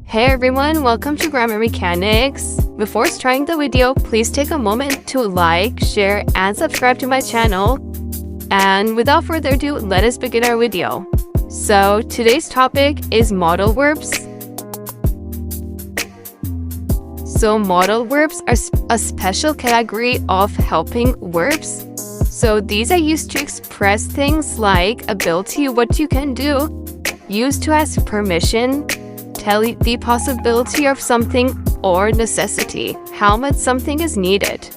Hey everyone, welcome to Grammar Mechanics. Before starting the video, please take a moment to like, share, and subscribe to my channel. And without further ado, let us begin our video. So today's topic is modal verbs. So modal verbs are a special category of helping verbs. So these are used to express things like ability, what you can do, used to ask permission, tell the possibility of something, or necessity, how much something is needed.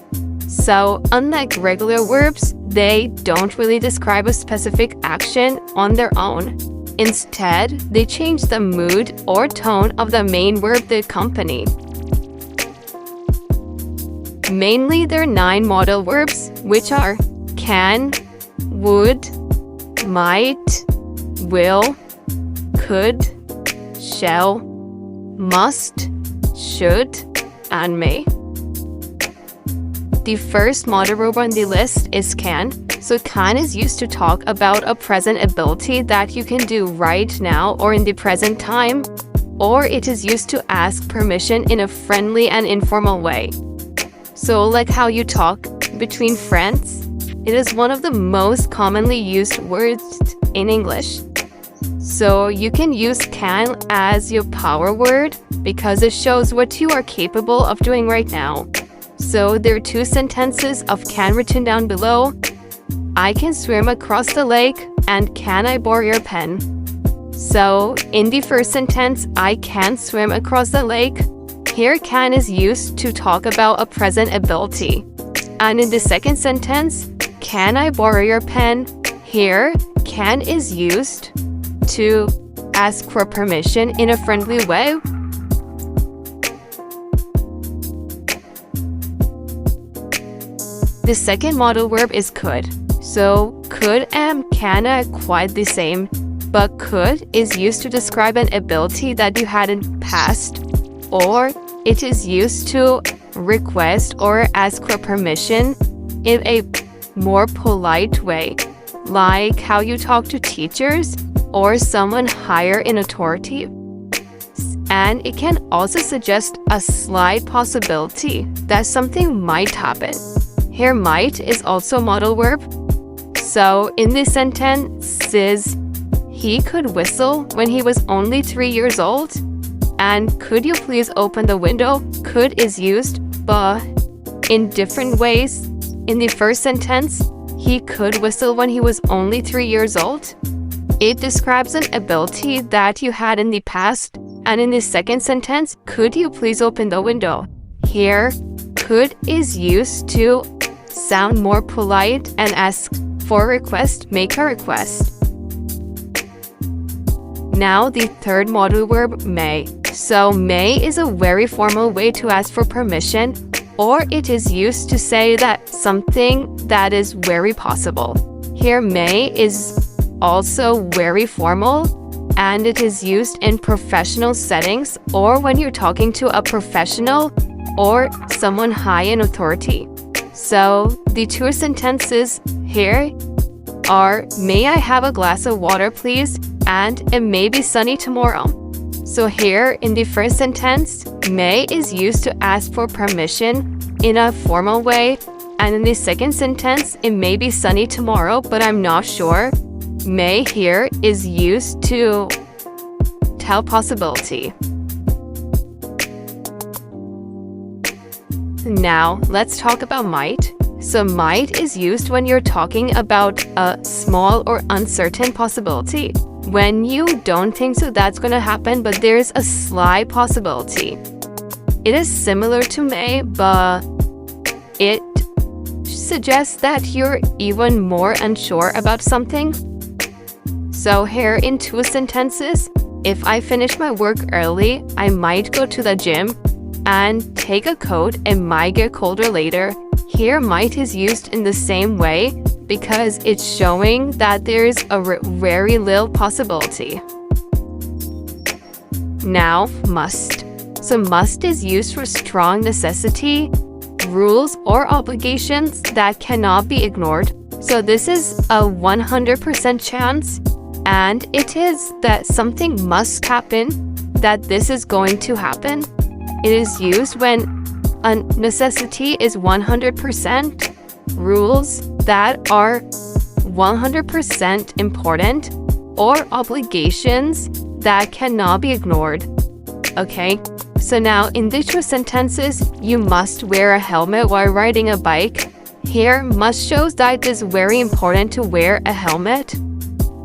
So unlike regular verbs, they don't really describe a specific action on their own. Instead, they change the mood or tone of the main verb they accompany. Mainly, there are 9 modal verbs, which are can, would, might, will, could, shall, must, should, and may. The first modal verb on the list is can. So can is used to talk about a present ability that you can do right now or in the present time, or it is used to ask permission in a friendly and informal way. So like how you talk between friends, it is one of the most commonly used words in English. So you can use can as your power word because it shows what you are capable of doing right now. So there are 2 sentences of can written down below. I can swim across the lake, and can I borrow your pen? So in the first sentence, I can swim across the lake. Here can is used to talk about a present ability. And in the second sentence, can I borrow your pen? Here, can is used to ask for permission in a friendly way. The second modal verb is could. So could and can are quite the same, but could is used to describe an ability that you had in the past, or it is used to request or ask for permission in a more polite way, like how you talk to teachers or someone higher in authority. And it can also suggest a slight possibility that something might happen. Here might is also a modal verb. So in this sentence is he could whistle when he was only 3 years old. And could you please open the window? Could is used, but in different ways. In the first sentence, he could whistle when he was only 3 years old. It describes an ability that you had in the past. And in the second sentence, could you please open the window? Here, could is used to sound more polite and ask for a request, make a request. Now the third modal verb, may. So may is a very formal way to ask for permission, or it is used to say that something that is very possible. Here may is also very formal, and it is used in professional settings or when you're talking to a professional or someone high in authority. So the 2 sentences here are, may I have a glass of water please, and it may be sunny tomorrow. So here in the first sentence, may is used to ask for permission in a formal way, and in the second sentence, it may be sunny tomorrow, but I'm not sure. May here is used to tell possibility. Now, let's talk about might. So might is used when you're talking about a small or uncertain possibility. When you don't think so that's going to happen, but there's a slight possibility. It is similar to may, but it suggests that you're even more unsure about something. So here in 2 sentences, if I finish my work early, I might go to the gym and take a coat. It might get colder later. Here might is used in the same way because it's showing that there's a very little possibility. Now, must. So must is used for strong necessity, rules or obligations that cannot be ignored. So this is a 100% chance, and it is that something must happen, that this is going to happen. It is used when a necessity is 100%, rules that are 100% important, or obligations that cannot be ignored. Okay, so now in these two sentences, you must wear a helmet while riding a bike. Here, must shows that it is very important to wear a helmet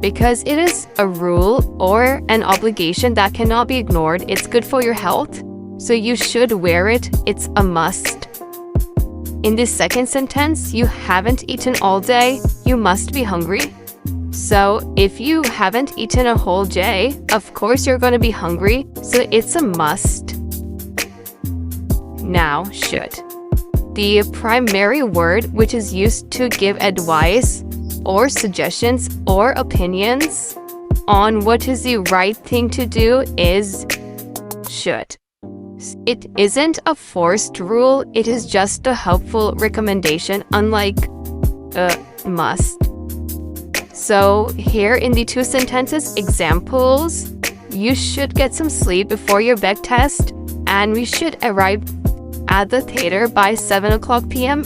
because it is a rule or an obligation that cannot be ignored. It's good for your health, so you should wear it. It's a must. In this second sentence, you haven't eaten all day. You must be hungry. So if you haven't eaten a whole day, of course you're going to be hungry, so it's a must. Now, should. The primary word which is used to give advice or suggestions or opinions on what is the right thing to do is should. It isn't a forced rule, it is just a helpful recommendation, unlike must. So here in the two sentences examples, you should get some sleep before your big test, and we should arrive at the theater by 7 o'clock p.m.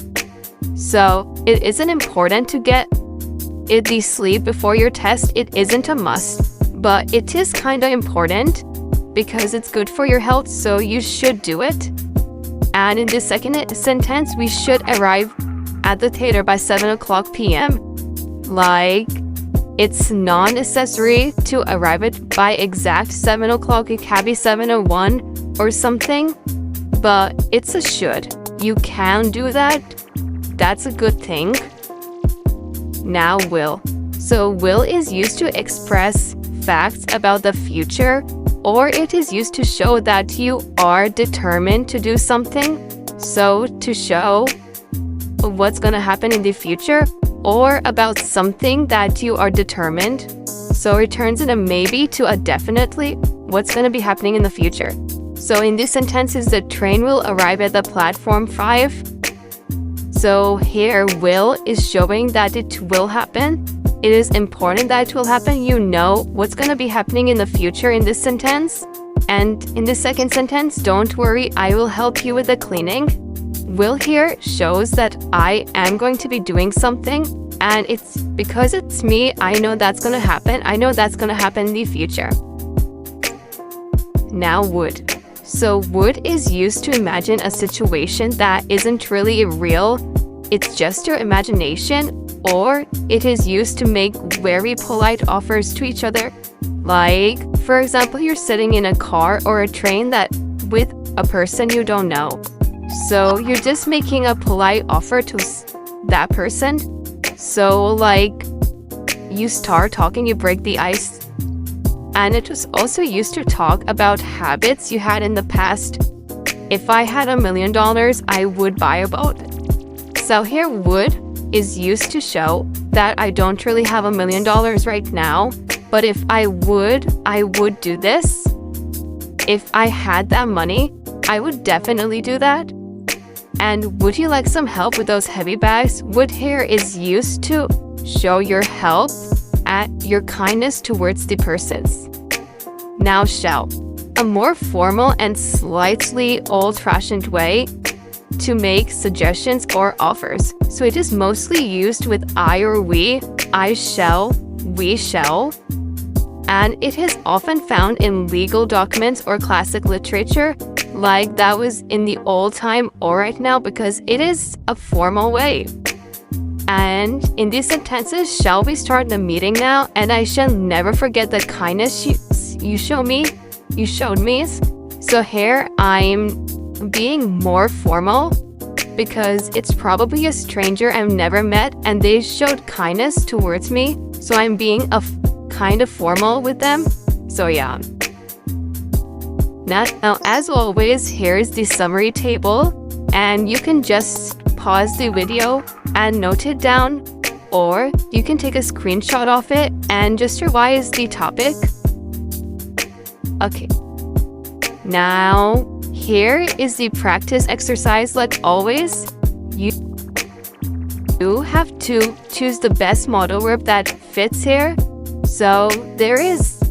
So it isn't important to get the sleep before your test. It isn't a must, but it is kind of important because it's good for your health, so you should do it. And in the second sentence, we should arrive at the theater by 7 o'clock p.m. Like, it's non-necessary to arrive it by exact 7 o'clock. It can be 7:01 or something, but it's a should. You can do that. That's a good thing. Now, will. So will is used to express facts about the future, or it is used to show that you are determined to do something. So to show what's going to happen in the future, or about something that you are determined. So it turns in a maybe to a definitely, what's going to be happening in the future. So in this sentence is the train will arrive at the platform 5. So here will is showing that it will happen. It is important that it will happen. You know what's going to be happening in the future in this sentence. And in the second sentence, don't worry, I will help you with the cleaning. Will here shows that I am going to be doing something, and it's because it's me, I know that's going to happen. I know that's going to happen in the future. Now, would. So would is used to imagine a situation that isn't really real. It's just your imagination, or it is used to make very polite offers to each other. Like, for example, you're sitting in a car or a train that with a person you don't know. So you're just making a polite offer to that person. So like, you start talking, you break the ice. And it was also used to talk about habits you had in the past. If I had $1 million, I would buy a boat. So here would is used to show that I don't really have $1 million right now, but if I would do this. If I had that money, I would definitely do that. And would you like some help with those heavy bags? Would here is used to show your help at your kindness towards the persons. Now, shall. A more formal and slightly old-fashioned way to make suggestions or offers. So it is mostly used with I or we. I shall, we shall. And it is often found in legal documents or classic literature, like that was in the old time or right now, because it is a formal way. And in these sentences, shall we start the meeting now? And I shall never forget the kindness you showed me. So here I'm being more formal because it's probably a stranger I've never met and they showed kindness towards me. So I'm being kind of formal with them. So yeah. Now, as always, here's the summary table, and you can just pause the video and note it down, or you can take a screenshot of it and just revise the topic. Okay. Now, here is the practice exercise. Like always, You have to choose the best modal verb that fits here. So there is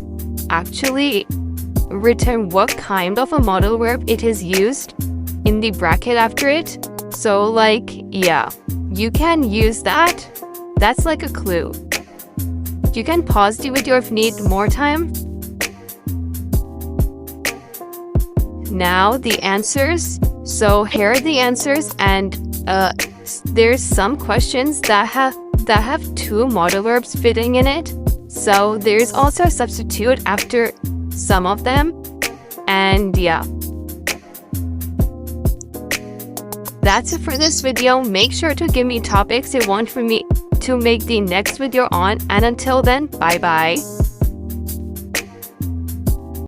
actually written what kind of a modal verb it is used in the bracket after it. So like, yeah, you can use that. That's like a clue. You can pause the video if you need more time. Now the answers. So here are the answers, and there's some questions that have two modal verbs fitting in it. So there's also a substitute after some of them. And yeah, that's it for this video. Make sure to give me topics you want for me to make the next video on, and until then, bye bye.